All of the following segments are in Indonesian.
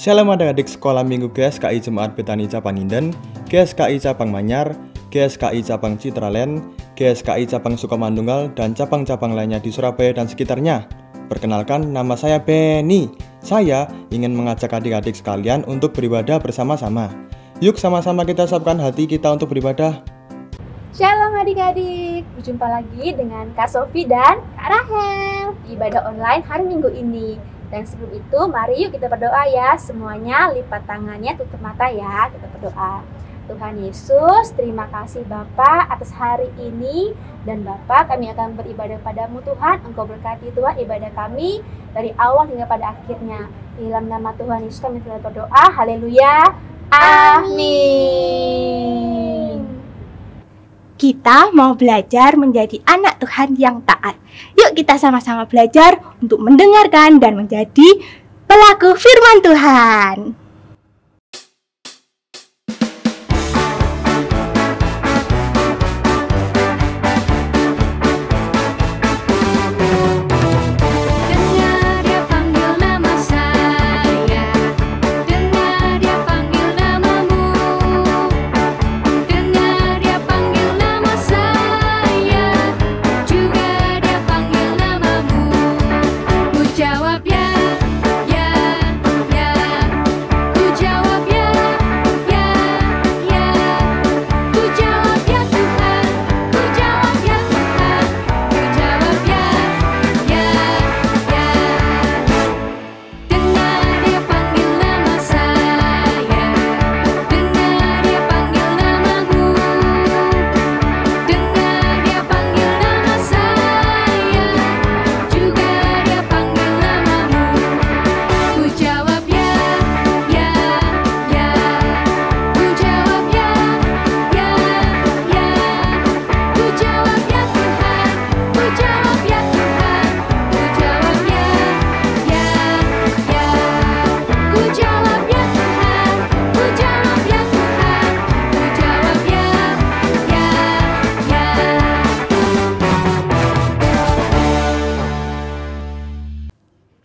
Shalom adik-adik sekolah minggu GSKI Jemaat Betani Cabang Inden, GSKI Cabang Manyar, GSKI Cabang Citraland, GSKI Cabang Sukamandunggal, dan cabang-cabang lainnya di Surabaya dan sekitarnya. Perkenalkan, nama saya Benny. Saya ingin mengajak adik-adik sekalian untuk beribadah bersama-sama. Yuk sama-sama kita siapkan hati kita untuk beribadah. Shalom adik-adik, berjumpa lagi dengan Kak Sofi dan Kak Rahel di ibadah online hari Minggu ini. Dan sebelum itu, mari yuk kita berdoa ya. Semuanya lipat tangannya, tutup mata ya. Kita berdoa. Tuhan Yesus, terima kasih Bapa atas hari ini. Dan Bapa, kami akan beribadah padamu Tuhan. Engkau berkati Tuhan ibadah kami dari awal hingga pada akhirnya. Di dalam nama Tuhan Yesus kami telah berdoa. Haleluya. Amin. Kita mau belajar menjadi anak Tuhan yang taat. Yuk kita sama-sama belajar untuk mendengarkan dan menjadi pelaku firman Tuhan.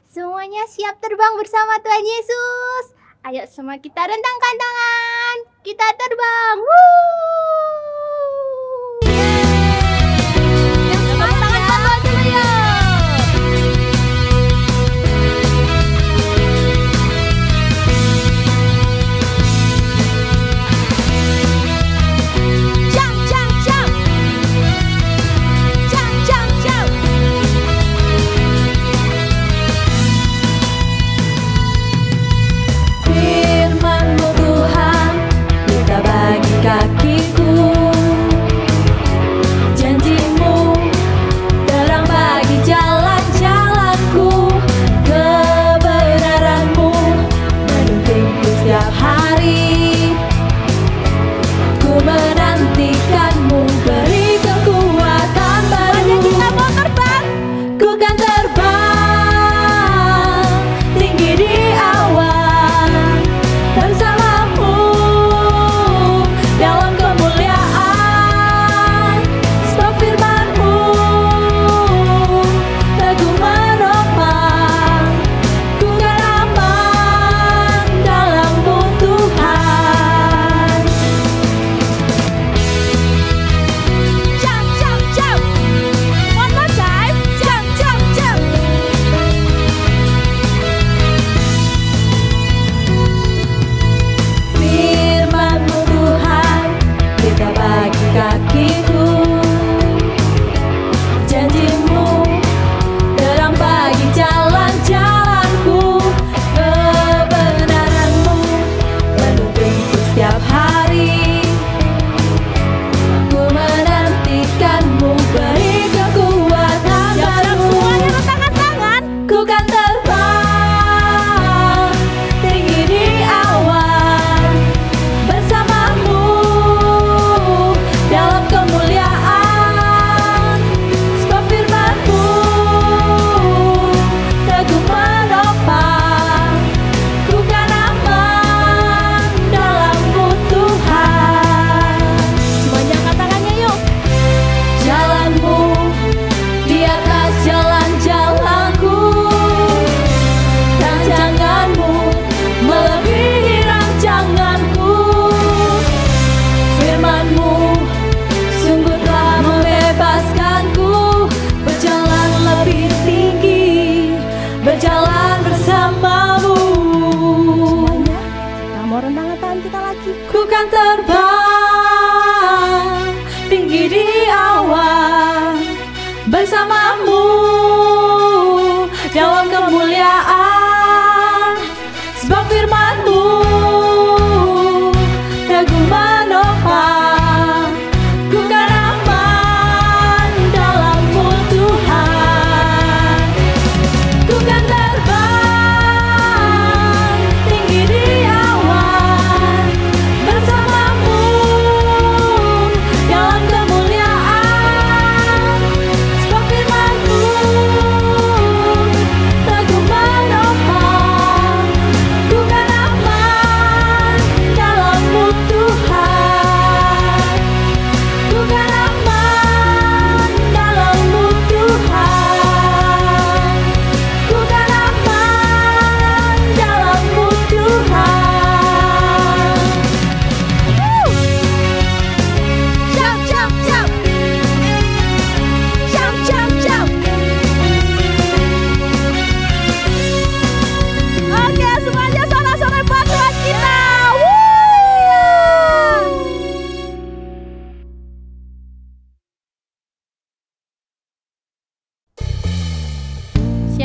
Semuanya siap terbang bersama Tuhan Yesus. Ayo semua kita rentangkan tangan. Kita terbang. Yang semangat tangan bawah dulu ya. Jump, jump, jump. Jump, jump, jump. Firman-Mu Tuhan, kita bagi kakiku.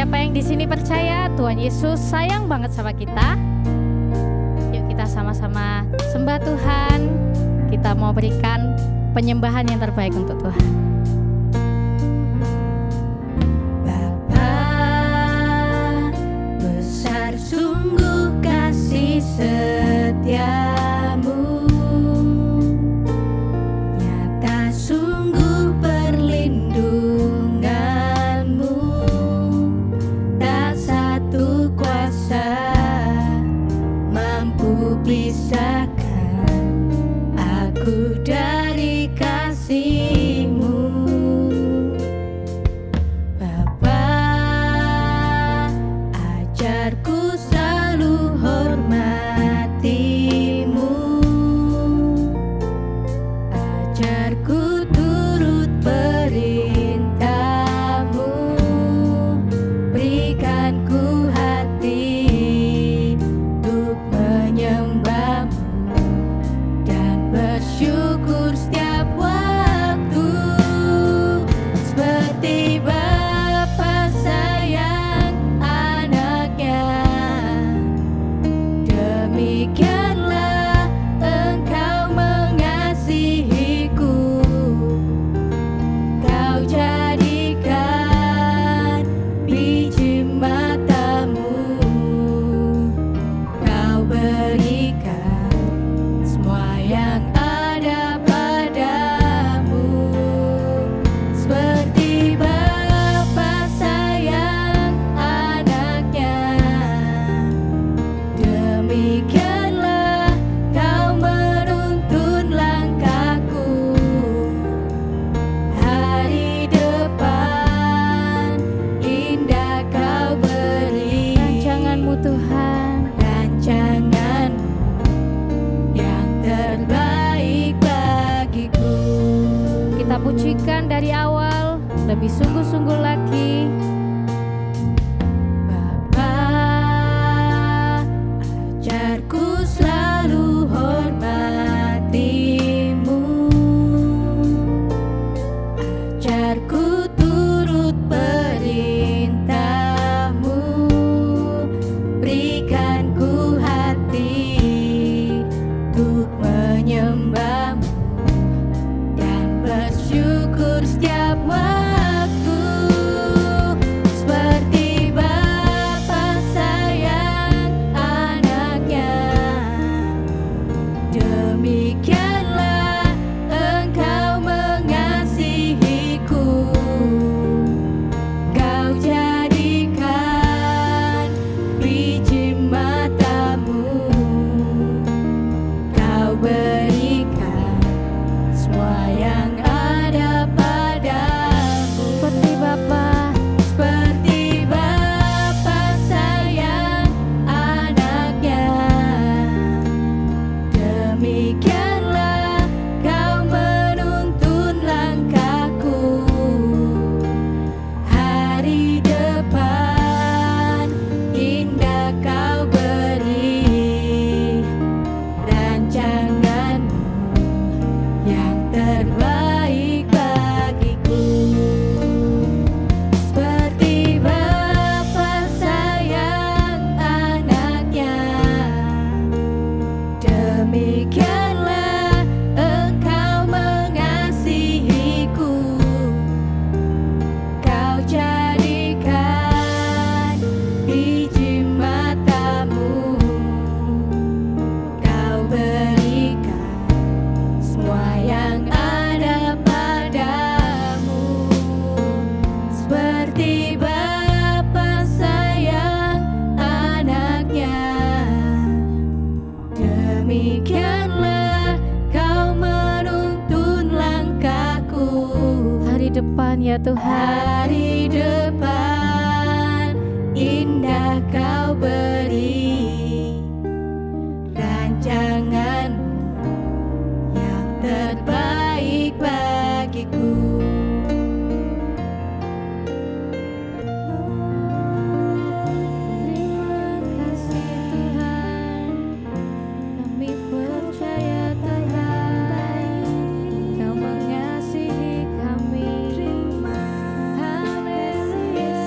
Siapa yang di sini percaya Tuhan Yesus sayang banget sama kita? Yuk kita sama-sama sembah Tuhan. Kita mau berikan penyembahan yang terbaik untuk Tuhan. Bapa, besar sungguh kasih setiamu, nyata sungguh perlindunganmu, tak satu kuasa mampu pisahkan aku dari kasih-Mu. Bapa, ajarku selalu hormati-Mu, ajarku turut perintah-Mu, berikan ku hati untuk menyembah-Mu dan bersyukur setiap waktu, seperti Bapa sayang anaknya, demikianlah Engkau mengasihiku. Kau jadikan biji mata-Mu, Kau berikan semua yang ada padamu, seperti Bapa sayang anaknya, demikianlah Kau menuntun langkahku. Hari depan indah Kau beri, Rancangan-Mu Tuhan, rancangan-Mu yang terbaik bagiku. kita pujikan dari awal lebih sungguh-sungguh lagi. Bapa, ajarku selalu hormati-Mu, ajarku turut perintah-Mu, berikan ku hati untuk menyembah-Mu dan bersyukur setiap waktu, seperti Bapa sayang anaknya, demikianlah Engkau mengasihiku. Kau jadikan biji mata-Mu, Kau berikan semua yang ada padamu, Seperti Bapa, seperti Bapa sayang anaknya, demikianlah Kau menuntun langkahku. Hari depan indah Kau beri, rancangan-Mu yang terbaik bagiku, seperti Bapa sayang anaknya, demikianlah Engkau mengasihiku. Kau jadikan biji mata-Mu, Kau berikan semua yang ada padamu, seperti Bapa sayang anaknya, demikianlah Kau menuntun langkahku. hari depan ya Tuhan, Hari depan indah Kau beri, rancangan-Mu yang terbaik bagiku. terima kasih Tuhan, kami percaya Tuhan, Kau mengasihi kami. Haleluya.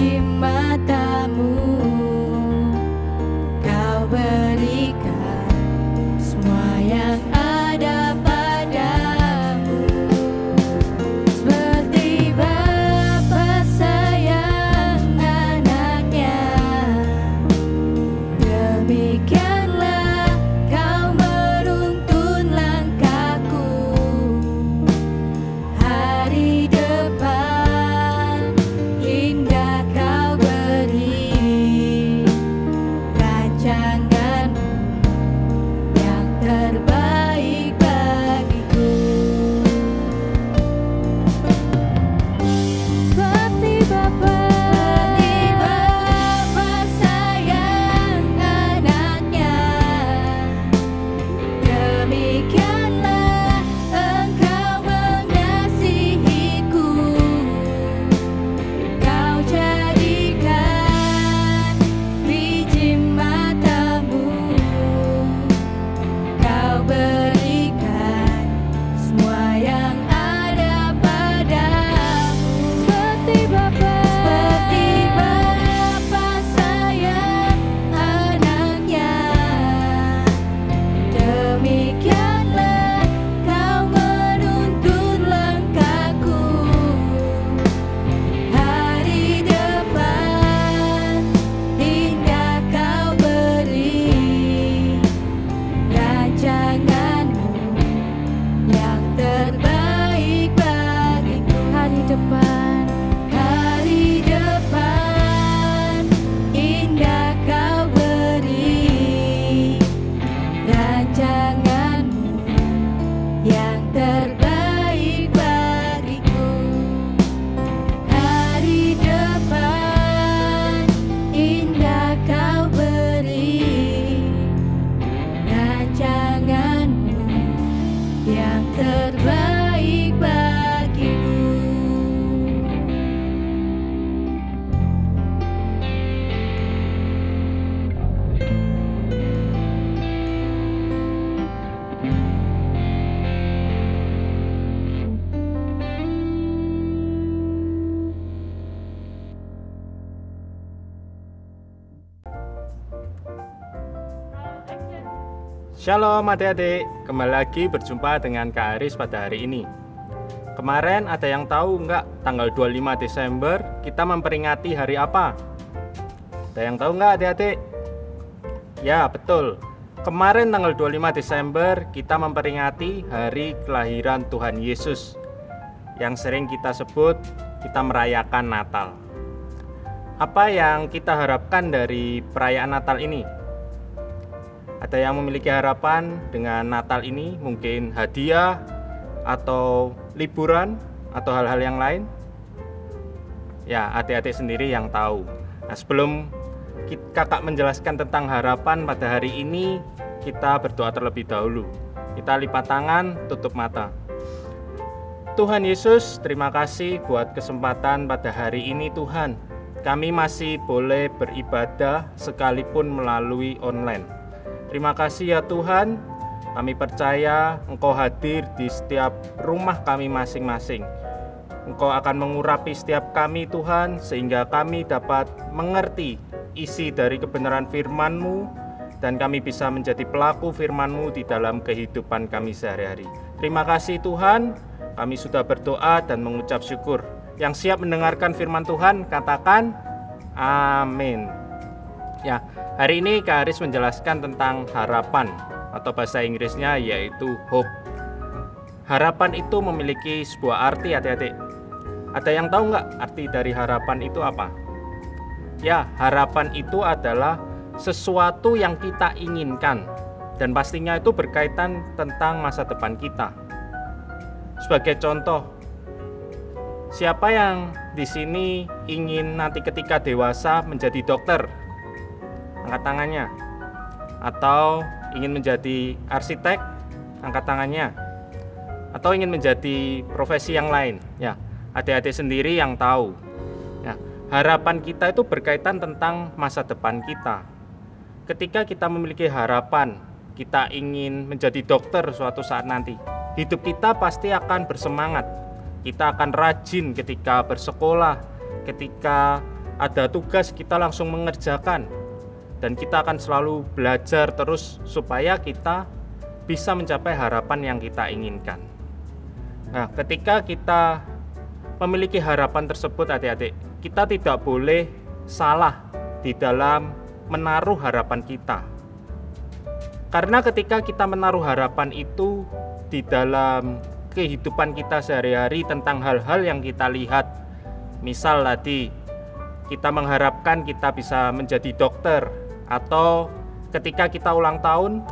biji matamu kau berikan semua yang ada padamu. Seperti Bapa sayang anaknya, demikianlah kau menuntun langkahku. Hari depan indah kau beri, rancanganmu yang terbaik bagiku. Seperti Bapa sayang anaknya, demikianlah engkau mengasihiku. Kau jadikan biji matamu, kau berikan semua yang ada padamu. Seperti Bapa sayang anaknya, demikianlah kau menuntun langkahku. Hari depan indah kau beri, rancanganmu yang terbaik bagiku. Hari depan indah kau beri, rancanganmu yang terbaik bagiku. Hari depan indah kau beri, rancanganmu yang terbaik bagiku. Shalom adik-adik, kembali lagi berjumpa dengan Kak Aris pada hari ini. Kemarin ada yang tahu nggak tanggal 25 Desember kita memperingati hari apa? Ada yang tahu nggak adik-adik? Ya betul, kemarin tanggal 25 Desember kita memperingati hari kelahiran Tuhan Yesus, yang sering kita sebut kita merayakan Natal. Apa yang kita harapkan dari perayaan Natal ini? Ada yang memiliki harapan dengan Natal ini, mungkin hadiah atau liburan atau hal-hal yang lain? Ya, adik-adik sendiri yang tahu. Nah, sebelum kakak menjelaskan tentang harapan pada hari ini, kita berdoa terlebih dahulu. Kita lipat tangan, tutup mata. Tuhan Yesus, terima kasih buat kesempatan pada hari ini Tuhan. Kami masih boleh beribadah sekalipun melalui online. Terima kasih ya Tuhan, kami percaya Engkau hadir di setiap rumah kami masing-masing. Engkau akan mengurapi setiap kami Tuhan, sehingga kami dapat mengerti isi dari kebenaran firman-Mu, dan kami bisa menjadi pelaku firman-Mu di dalam kehidupan kami sehari-hari. Terima kasih Tuhan, kami sudah berdoa dan mengucap syukur. Yang siap mendengarkan firman Tuhan, katakan amin. Ya, hari ini Kak Aris menjelaskan tentang harapan, atau bahasa Inggrisnya yaitu hope. Harapan itu memiliki sebuah arti adik-adik. Ada yang tahu nggak arti dari harapan itu apa? Ya, harapan itu adalah sesuatu yang kita inginkan, dan pastinya itu berkaitan tentang masa depan kita. Sebagai contoh, siapa yang di sini ingin nanti ketika dewasa menjadi dokter? Angkat tangannya. Atau ingin menjadi arsitek? Angkat tangannya. Atau ingin menjadi profesi yang lain? Ya, adik-adik sendiri yang tahu. Ya, harapan kita itu berkaitan tentang masa depan kita. Ketika kita memiliki harapan, kita ingin menjadi dokter suatu saat nanti, hidup kita pasti akan bersemangat. Kita akan rajin ketika bersekolah, ketika ada tugas kita langsung mengerjakan, dan kita akan selalu belajar terus supaya kita bisa mencapai harapan yang kita inginkan. Nah, ketika kita memiliki harapan tersebut, adik-adik, kita tidak boleh salah di dalam menaruh harapan kita. Karena ketika kita menaruh harapan itu di dalam kehidupan kita sehari-hari tentang hal-hal yang kita lihat, misal tadi kita mengharapkan kita bisa menjadi dokter, atau ketika kita ulang tahun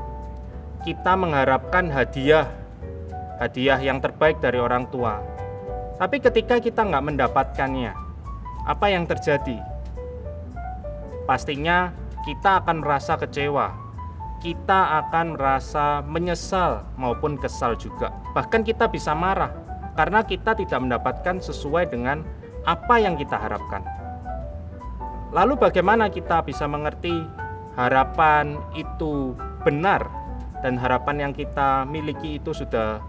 kita mengharapkan hadiah yang terbaik dari orang tua. Tapi ketika kita nggak mendapatkannya, apa yang terjadi? Pastinya kita akan merasa kecewa, kita akan merasa menyesal maupun kesal juga. Bahkan kita bisa marah karena kita tidak mendapatkan sesuai dengan apa yang kita harapkan. Lalu bagaimana kita bisa mengerti harapan itu benar dan harapan yang kita miliki itu sudah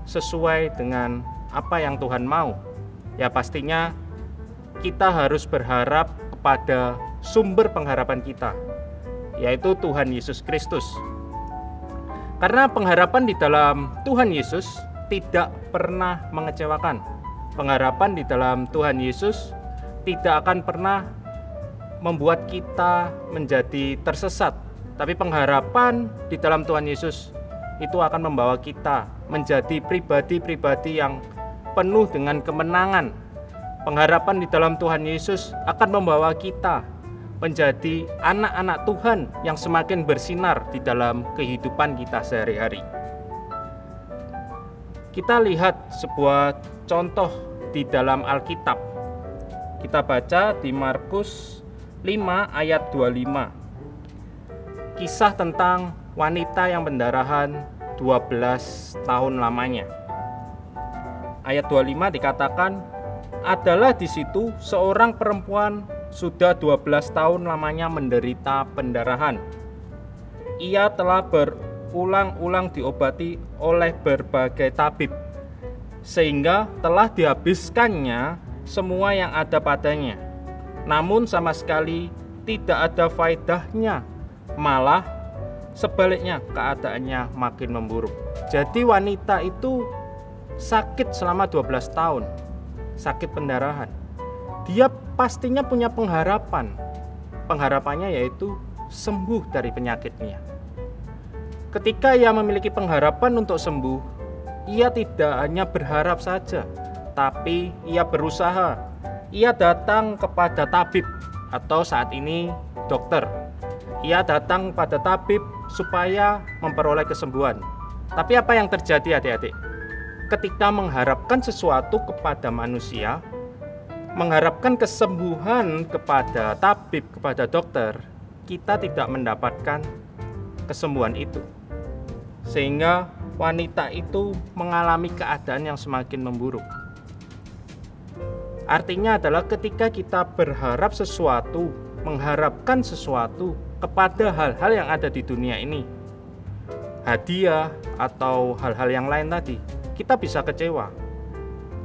sesuai dengan apa yang Tuhan mau? Ya pastinya kita harus berharap kepada sumber pengharapan kita, yaitu Tuhan Yesus Kristus. Karena pengharapan di dalam Tuhan Yesus tidak pernah mengecewakan. Pengharapan di dalam Tuhan Yesus tidak akan pernah membuat kita menjadi tersesat. Tapi pengharapan di dalam Tuhan Yesus itu akan membawa kita menjadi pribadi-pribadi yang penuh dengan kemenangan. Pengharapan di dalam Tuhan Yesus akan membawa kita menjadi anak-anak Tuhan yang semakin bersinar di dalam kehidupan kita sehari-hari. Kita lihat sebuah contoh di dalam Alkitab. Kita baca di Markus 5 ayat 25. Kisah tentang wanita yang pendarahan 12 tahun lamanya. Ayat 25 dikatakan, adalah di situ seorang perempuan sudah 12 tahun lamanya menderita pendarahan. Ia telah berulang-ulang diobati oleh berbagai tabib, sehingga telah dihabiskannya semua yang ada padanya. Namun sama sekali tidak ada faedahnya, malah sebaliknya keadaannya makin memburuk. Jadi wanita itu sakit selama 12 tahun, sakit pendarahan. Dia pastinya punya pengharapan. Pengharapannya yaitu sembuh dari penyakitnya. Ketika ia memiliki pengharapan untuk sembuh, ia tidak hanya berharap saja, tapi ia berusaha. Ia datang kepada tabib, atau saat ini dokter. Ia datang pada tabib supaya memperoleh kesembuhan. Tapi apa yang terjadi, adik-adik? Ketika mengharapkan sesuatu kepada manusia, mengharapkan kesembuhan kepada tabib, kepada dokter, kita tidak mendapatkan kesembuhan itu. Sehingga wanita itu mengalami keadaan yang semakin memburuk. Artinya adalah ketika kita berharap sesuatu, mengharapkan sesuatu kepada hal-hal yang ada di dunia ini, hadiah atau hal-hal yang lain tadi, kita bisa kecewa.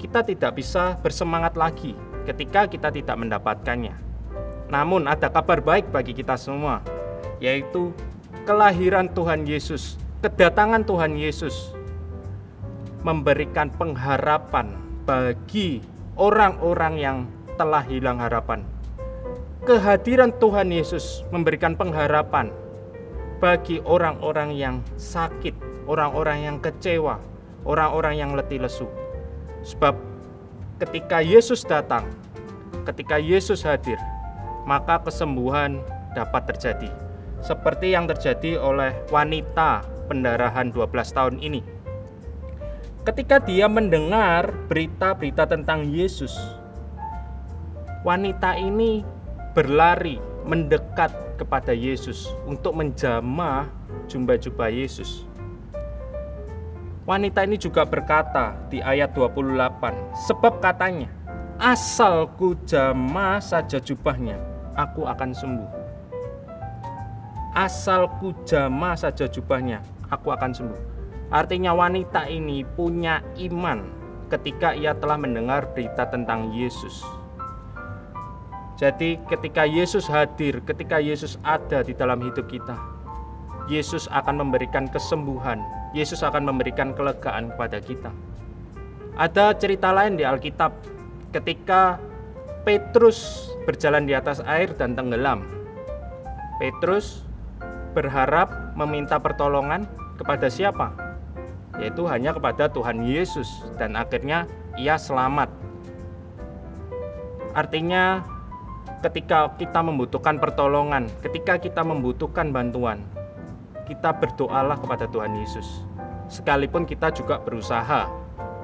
Kita tidak bisa bersemangat lagi ketika kita tidak mendapatkannya. Namun ada kabar baik bagi kita semua, yaitu kelahiran Tuhan Yesus, kedatangan Tuhan Yesus memberikan pengharapan bagi orang-orang yang telah hilang harapan. Kehadiran Tuhan Yesus memberikan pengharapan bagi orang-orang yang sakit, orang-orang yang kecewa, orang-orang yang letih lesu. Sebab ketika Yesus datang, ketika Yesus hadir, maka kesembuhan dapat terjadi. Seperti yang terjadi oleh wanita pendarahan 12 tahun ini. Ketika dia mendengar berita-berita tentang Yesus, wanita ini berlari mendekat kepada Yesus untuk menjamah jubah Yesus. Wanita ini juga berkata di ayat 28, sebab katanya, asal ku jamah saja jubahnya, aku akan sembuh. Asal ku jamah saja jubahnya, aku akan sembuh. Artinya wanita ini punya iman ketika ia telah mendengar berita tentang Yesus. Jadi ketika Yesus hadir, ketika Yesus ada di dalam hidup kita, Yesus akan memberikan kesembuhan, Yesus akan memberikan kelegaan kepada kita. Ada cerita lain di Alkitab ketika Petrus berjalan di atas air dan tenggelam. Petrus berharap meminta pertolongan kepada siapa? Yaitu hanya kepada Tuhan Yesus, dan akhirnya ia selamat. Artinya ketika kita membutuhkan pertolongan, ketika kita membutuhkan bantuan, kita berdoalah kepada Tuhan Yesus. Sekalipun kita juga berusaha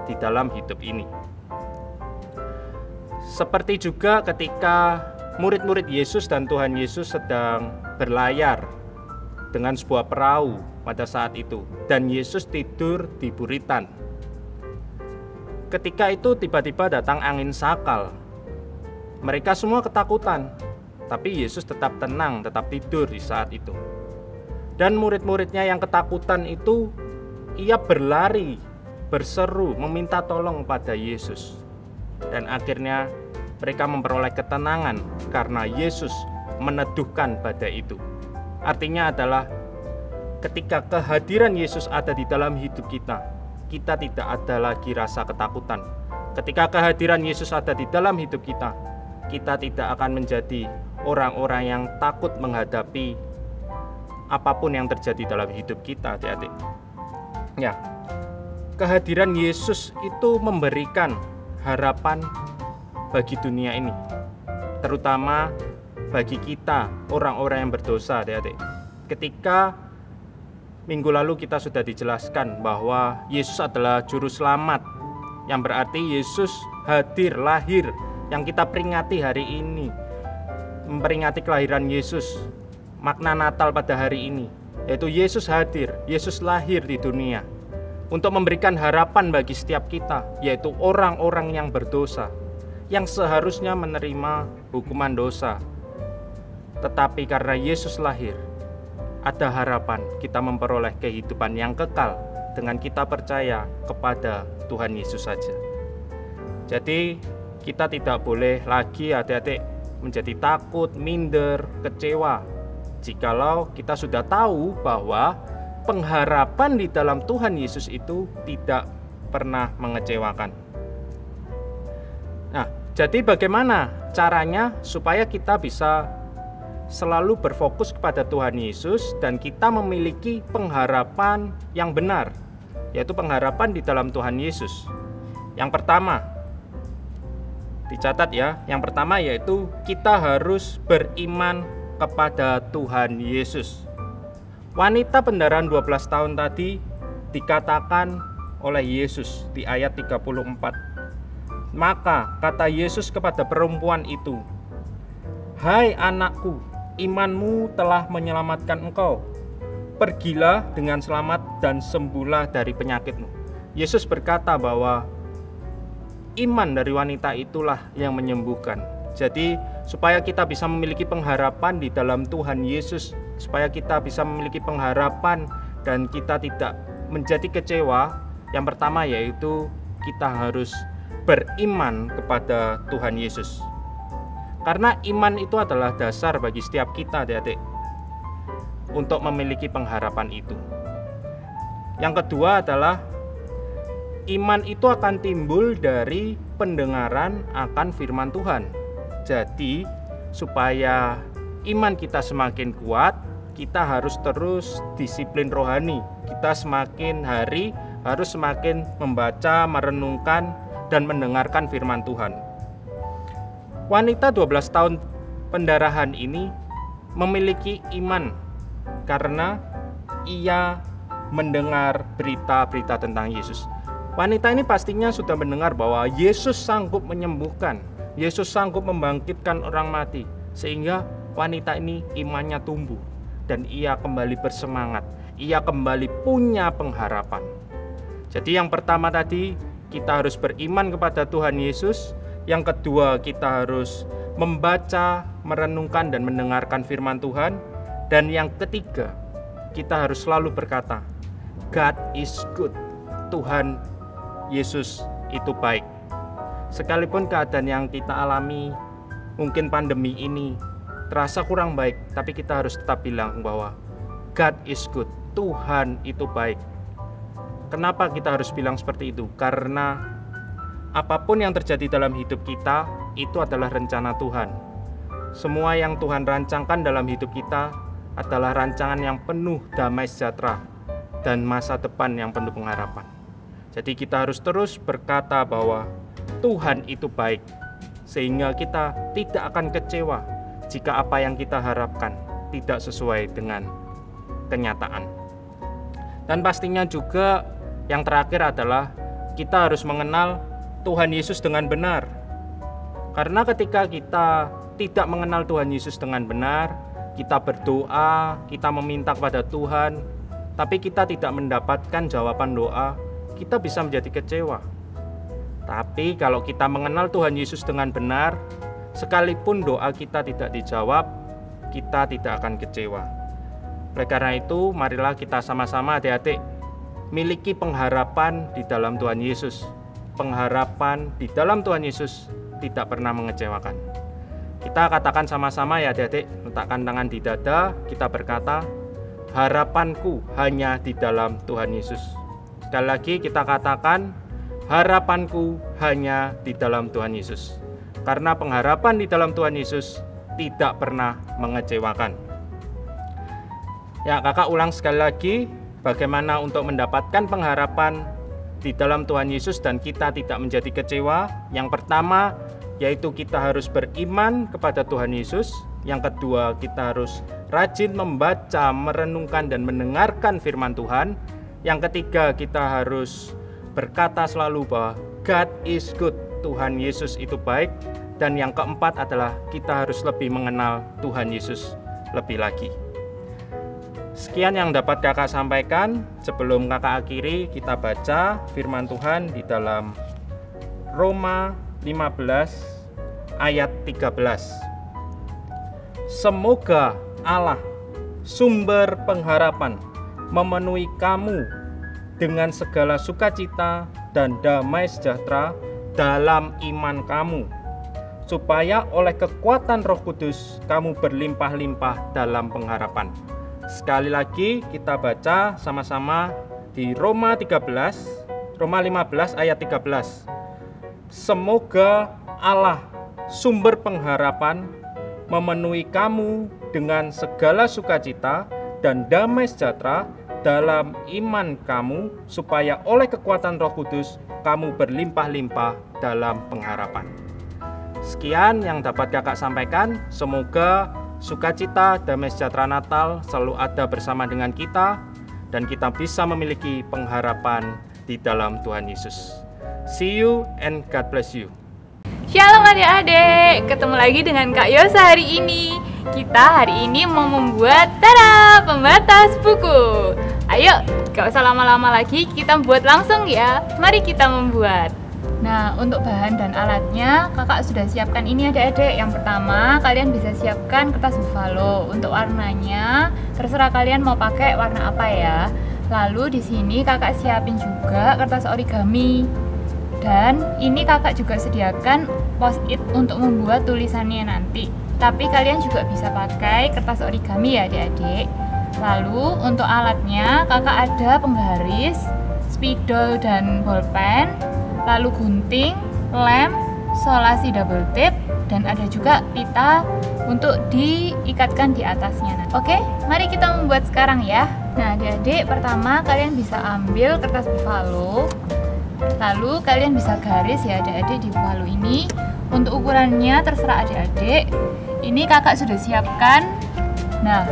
di dalam hidup ini. Seperti juga ketika murid-murid Yesus dan Tuhan Yesus sedang berlayar dengan sebuah perahu pada saat itu, dan Yesus tidur di buritan. Ketika itu tiba-tiba datang angin sakal. Mereka semua ketakutan, tapi Yesus tetap tenang, tetap tidur di saat itu. Dan murid-muridnya yang ketakutan itu, ia berlari, berseru, meminta tolong pada Yesus. Dan akhirnya mereka memperoleh ketenangan karena Yesus meneduhkan badai itu. Artinya adalah ketika kehadiran Yesus ada di dalam hidup kita, kita tidak ada lagi rasa ketakutan. Ketika kehadiran Yesus ada di dalam hidup kita, kita tidak akan menjadi orang-orang yang takut menghadapi apapun yang terjadi dalam hidup kita, adik-adik. Ya, kehadiran Yesus itu memberikan harapan bagi dunia ini, terutama bagi kita, orang-orang yang berdosa, adik-adik. Ketika minggu lalu kita sudah dijelaskan bahwa Yesus adalah juru selamat, yang berarti Yesus hadir, lahir, yang kita peringati hari ini, memperingati kelahiran Yesus. Makna Natal pada hari ini, yaitu Yesus hadir, Yesus lahir di dunia untuk memberikan harapan bagi setiap kita, yaitu orang-orang yang berdosa, yang seharusnya menerima hukuman dosa. Tetapi karena Yesus lahir, ada harapan kita memperoleh kehidupan yang kekal dengan kita percaya kepada Tuhan Yesus saja. Jadi kita tidak boleh lagi, adik-adik, menjadi takut, minder, kecewa, jikalau kita sudah tahu bahwa pengharapan di dalam Tuhan Yesus itu tidak pernah mengecewakan. Nah, jadi bagaimana caranya supaya kita bisa selalu berfokus kepada Tuhan Yesus dan kita memiliki pengharapan yang benar, yaitu pengharapan di dalam Tuhan Yesus? Yang pertama, dicatat ya, yang pertama yaitu kita harus beriman kepada Tuhan Yesus. Wanita pendaraan 12 tahun tadi dikatakan oleh Yesus di ayat 34. Maka kata Yesus kepada perempuan itu, "Hai anakku, imanmu telah menyelamatkan engkau. Pergilah dengan selamat dan sembuhlah dari penyakitmu." Yesus berkata bahwa iman dari wanita itulah yang menyembuhkan. Jadi supaya kita bisa memiliki pengharapan di dalam Tuhan Yesus, supaya kita bisa memiliki pengharapan dan kita tidak menjadi kecewa, yang pertama yaitu kita harus beriman kepada Tuhan Yesus. Karena iman itu adalah dasar bagi setiap kita, adik-adik, untuk memiliki pengharapan itu. Yang kedua adalah iman itu akan timbul dari pendengaran akan firman Tuhan. Jadi, supaya iman kita semakin kuat, kita harus terus disiplin rohani. Kita semakin hari harus semakin membaca, merenungkan, dan mendengarkan firman Tuhan. Wanita 12 tahun pendarahan ini memiliki iman karena ia mendengar berita-berita tentang Yesus. Wanita ini pastinya sudah mendengar bahwa Yesus sanggup menyembuhkan, Yesus sanggup membangkitkan orang mati, sehingga wanita ini imannya tumbuh dan ia kembali bersemangat, ia kembali punya pengharapan. Jadi yang pertama tadi, kita harus beriman kepada Tuhan Yesus. Yang kedua, kita harus membaca, merenungkan dan mendengarkan firman Tuhan. Dan yang ketiga, kita harus selalu berkata, God is good. Tuhan Yesus itu baik. Sekalipun keadaan yang kita alami mungkin pandemi ini terasa kurang baik, tapi kita harus tetap bilang bahwa God is good, Tuhan itu baik. Kenapa kita harus bilang seperti itu? Karena apapun yang terjadi dalam hidup kita, itu adalah rencana Tuhan. Semua yang Tuhan rancangkan dalam hidup kita adalah rancangan yang penuh damai sejahtera dan masa depan yang penuh pengharapan. Jadi kita harus terus berkata bahwa Tuhan itu baik, sehingga kita tidak akan kecewa jika apa yang kita harapkan tidak sesuai dengan kenyataan. Dan pastinya juga yang terakhir adalah kita harus mengenal Tuhan Yesus dengan benar. Karena ketika kita tidak mengenal Tuhan Yesus dengan benar, kita berdoa, kita meminta kepada Tuhan, tapi kita tidak mendapatkan jawaban doa, kita bisa menjadi kecewa. Tapi kalau kita mengenal Tuhan Yesus dengan benar, sekalipun doa kita tidak dijawab, kita tidak akan kecewa. Oleh karena itu, marilah kita sama-sama adik-adik miliki pengharapan di dalam Tuhan Yesus. Pengharapan di dalam Tuhan Yesus tidak pernah mengecewakan. Kita katakan sama-sama ya adik-adik, letakkan tangan di dada, kita berkata, harapanku hanya di dalam Tuhan Yesus. Sekali lagi kita katakan, harapanku hanya di dalam Tuhan Yesus. Karena pengharapan di dalam Tuhan Yesus tidak pernah mengecewakan. Ya, kakak ulang sekali lagi, bagaimana untuk mendapatkan pengharapan di dalam Tuhan Yesus dan kita tidak menjadi kecewa. Yang pertama, yaitu kita harus beriman kepada Tuhan Yesus. Yang kedua, kita harus rajin membaca, merenungkan, dan mendengarkan firman Tuhan. Yang ketiga, kita harus berkata selalu bahwa God is good, Tuhan Yesus itu baik. Dan yang keempat adalah kita harus lebih mengenal Tuhan Yesus lebih lagi. Sekian yang dapat kakak sampaikan. Sebelum kakak akhiri, kita baca firman Tuhan di dalam Roma 15 ayat 13. Semoga Allah, sumber pengharapan, memenuhi kamu dengan segala sukacita dan damai sejahtera dalam iman kamu, supaya oleh kekuatan Roh Kudus kamu berlimpah-limpah dalam pengharapan. Sekali lagi kita baca sama-sama di Roma 15 ayat 13. Semoga Allah, sumber pengharapan, memenuhi kamu dengan segala sukacita dan damai sejahtera dalam iman kamu, supaya oleh kekuatan Roh Kudus kamu berlimpah-limpah dalam pengharapan. Sekian yang dapat kakak sampaikan. Semoga sukacita, damai sejahtera Natal selalu ada bersama dengan kita, dan kita bisa memiliki pengharapan di dalam Tuhan Yesus. See you and God bless you. Shalom adik-adik, ketemu lagi dengan Kak Yosa hari ini. Kita hari ini mau membuat pembatas buku. Ayo, gak usah lama-lama lagi, kita buat langsung ya. Mari kita membuat. Nah, untuk bahan dan alatnya kakak sudah siapkan ini adik-adik. Yang pertama, kalian bisa siapkan kertas buffalo. Untuk warnanya terserah kalian mau pakai warna apa ya. Lalu di sini kakak siapin juga kertas origami. Dan ini kakak juga sediakan post-it untuk membuat tulisannya nanti. Tapi kalian juga bisa pakai kertas origami ya adik-adik. Lalu untuk alatnya kakak ada penggaris, spidol dan bolpen, lalu gunting, lem, solasi double tape, dan ada juga pita untuk diikatkan di atasnya. Oke, mari kita membuat sekarang ya. Nah adik-adik, pertama kalian bisa ambil kertas buffalo, lalu kalian bisa garis ya adik-adik di buffalo ini. Untuk ukurannya terserah adik-adik. Ini kakak sudah siapkan. Nah,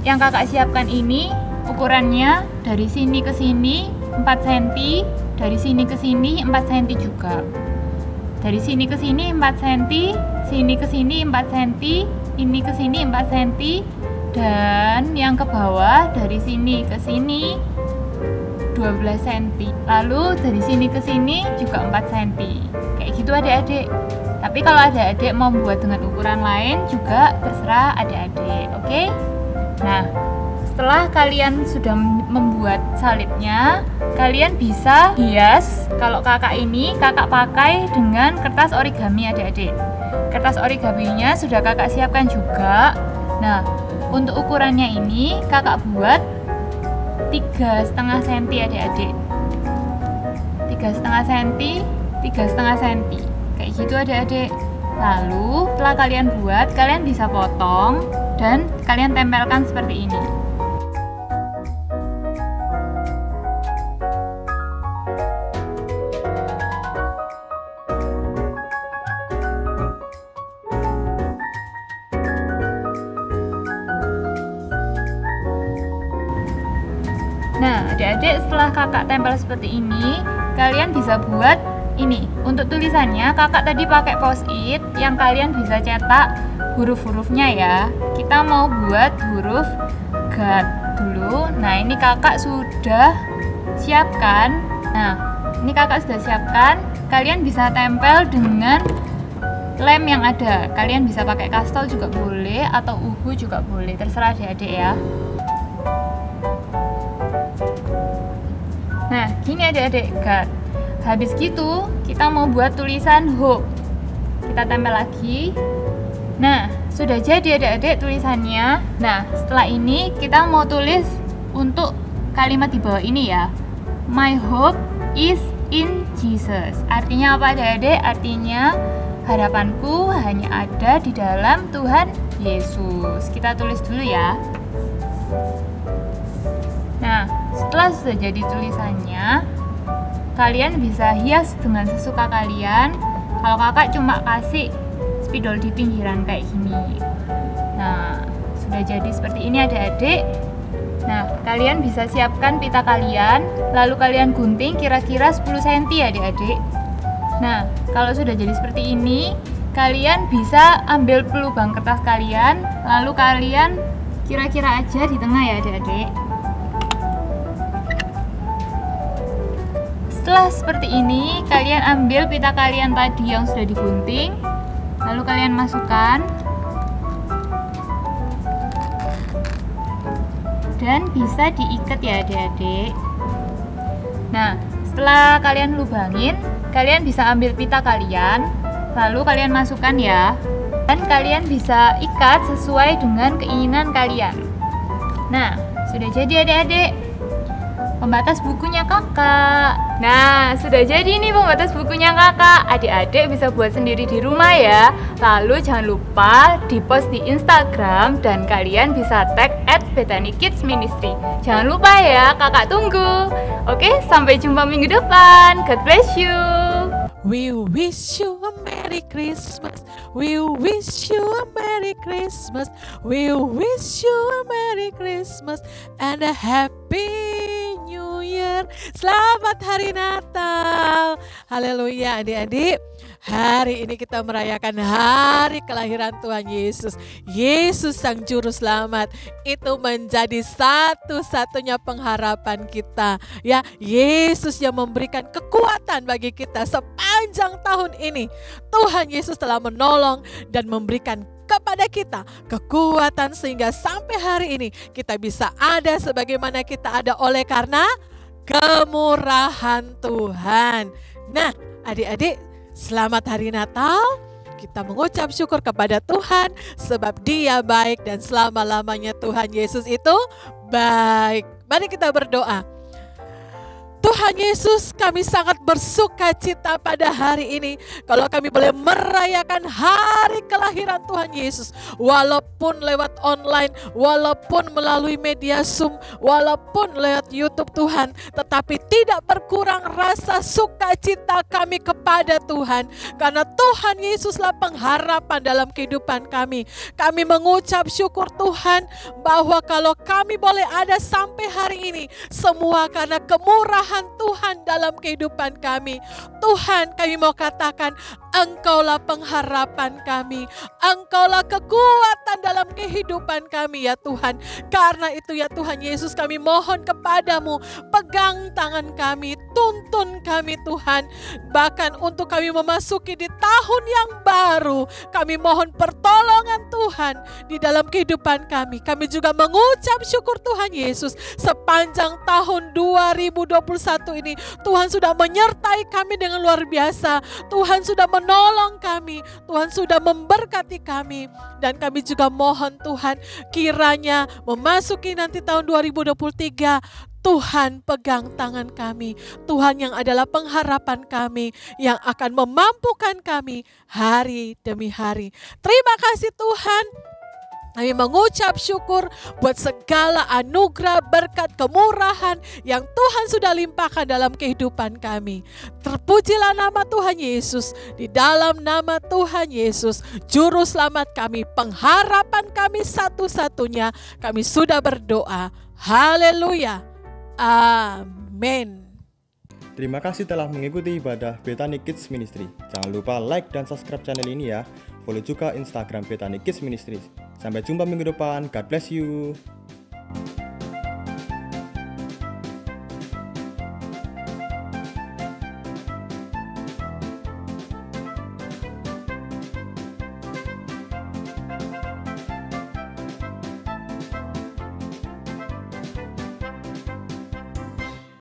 yang kakak siapkan ini ukurannya dari sini ke sini 4 cm, dari sini ke sini 4 cm juga. Dari sini ke sini 4 cm, sini ke sini 4 cm, ini ke sini 4 cm, dan yang ke bawah dari sini ke sini 12 cm. Lalu dari sini ke sini juga 4 cm. Kayak gitu adik-adik. Tapi kalau adik-adik mau buat dengan ukuran lain juga terserah adik-adik, oke? Nah, setelah kalian sudah membuat salibnya, kalian bisa hias. Kalau kakak ini, kakak pakai dengan kertas origami adik-adik. kertas origaminya sudah kakak siapkan juga. Nah, untuk ukurannya ini kakak buat 3,5 cm adik-adik. 3,5 cm, 3,5 cm. Kayak gitu adik-adik. Lalu setelah kalian buat, kalian bisa potong dan kalian tempelkan seperti ini. Nah, adik-adik, setelah kakak tempel seperti ini, kalian bisa buat ini. Untuk tulisannya, kakak tadi pakai post-it yang kalian bisa cetak huruf-hurufnya ya. Kita mau buat huruf God dulu. Nah, ini kakak sudah siapkan. Kalian bisa tempel dengan lem yang ada. Kalian bisa pakai kastol juga boleh atau uhu juga boleh, terserah adik-adik ya. Nah, gini adik-adik, God. Habis gitu, kita mau buat tulisan hope. Kita tempel lagi. Nah, sudah jadi adik-adik tulisannya. Nah, setelah ini kita mau tulis untuk kalimat di bawah ini ya. My hope is in Jesus. Artinya apa adik-adik? Artinya harapanku hanya ada di dalam Tuhan Yesus. Kita tulis dulu ya. Nah, setelah sudah jadi tulisannya, kalian bisa hias dengan sesuka kalian. Kalau kakak cuma kasih spidol di pinggiran kayak gini. Nah, sudah jadi seperti ini adik-adik. Nah, kalian bisa siapkan pita kalian, lalu kalian gunting kira-kira 10 cm adik-adik. Nah, kalau sudah jadi seperti ini, kalian bisa ambil pelubang kertas kalian, lalu kalian kira-kira aja di tengah ya adik-adik. Setelah seperti ini, kalian ambil pita kalian tadi yang sudah digunting, lalu kalian masukkan dan bisa diikat ya adik-adik. Nah, setelah kalian lubangin, kalian bisa ambil pita kalian, lalu kalian masukkan ya, dan kalian bisa ikat sesuai dengan keinginan kalian. Nah, sudah jadi adik-adik pembatas bukunya kakak. Nah, sudah jadi nih pembatas bukunya kakak. Adik-adik bisa buat sendiri di rumah ya. Lalu jangan lupa di-post di Instagram dan kalian bisa tag @BethanyKidsMinistry. Jangan lupa ya, kakak tunggu. Oke, sampai jumpa minggu depan. God bless you. We wish you a Merry Christmas. We wish you a Merry Christmas. We wish you a Merry Christmas and a Happy New Year. Selamat Hari Natal. Haleluya adik-adik. Hari ini kita merayakan hari kelahiran Tuhan Yesus. Yesus Sang Juru Selamat itu menjadi satu-satunya pengharapan kita. Ya, Yesus yang memberikan kekuatan bagi kita sepanjang tahun ini. Tuhan Yesus telah menolong dan memberikan kepada kita kekuatan sehingga sampai hari ini kita bisa ada sebagaimana kita ada oleh karena kemurahan Tuhan. Nah, adik-adik, selamat Hari Natal. Kita mengucap syukur kepada Tuhan sebab Dia baik dan selama-lamanya Tuhan Yesus itu baik. Mari kita berdoa. Tuhan Yesus, kami sangat bersuka cita pada hari ini kalau kami boleh merayakan hari kelahiran Tuhan Yesus, walaupun lewat online, walaupun melalui media Zoom, walaupun lewat YouTube Tuhan, tetapi tidak berkurang rasa sukacita kami kepada Tuhan, karena Tuhan Yesuslah pengharapan dalam kehidupan kami. Kami mengucap syukur Tuhan bahwa kalau kami boleh ada sampai hari ini, semua karena kemurahan Tuhan dalam kehidupan kami. Tuhan, kami mau katakan, Engkaulah pengharapan kami, Engkaulah kekuatan dalam kehidupan kami ya Tuhan. Karena itu ya Tuhan Yesus, kami mohon kepadamu, pegang tangan kami, tuntun kami Tuhan. Bahkan untuk kami memasuki di tahun yang baru, kami mohon pertolongan Tuhan di dalam kehidupan kami. Kami juga mengucap syukur Tuhan Yesus sepanjang tahun 2021 ini. Tuhan sudah menyertai kami dengan luar biasa. Tuhan sudah menolong kami. Tuhan sudah memberkati kami. Dan kami juga mohon Tuhan, kiranya memasuki nanti tahun 2023, Tuhan pegang tangan kami. Tuhan yang adalah pengharapan kami, yang akan memampukan kami hari demi hari. Terima kasih Tuhan. Kami mengucap syukur buat segala anugerah, berkat, kemurahan yang Tuhan sudah limpahkan dalam kehidupan kami. Terpujilah nama Tuhan Yesus. Di dalam nama Tuhan Yesus, Juru Selamat kami, pengharapan kami satu-satunya, kami sudah berdoa. Haleluya. Amin. Terima kasih telah mengikuti ibadah Bethany Kids Ministry. Jangan lupa like dan subscribe channel ini ya. Follow juga Instagram Bethany Kids Ministry. Sampai jumpa minggu depan. God bless you.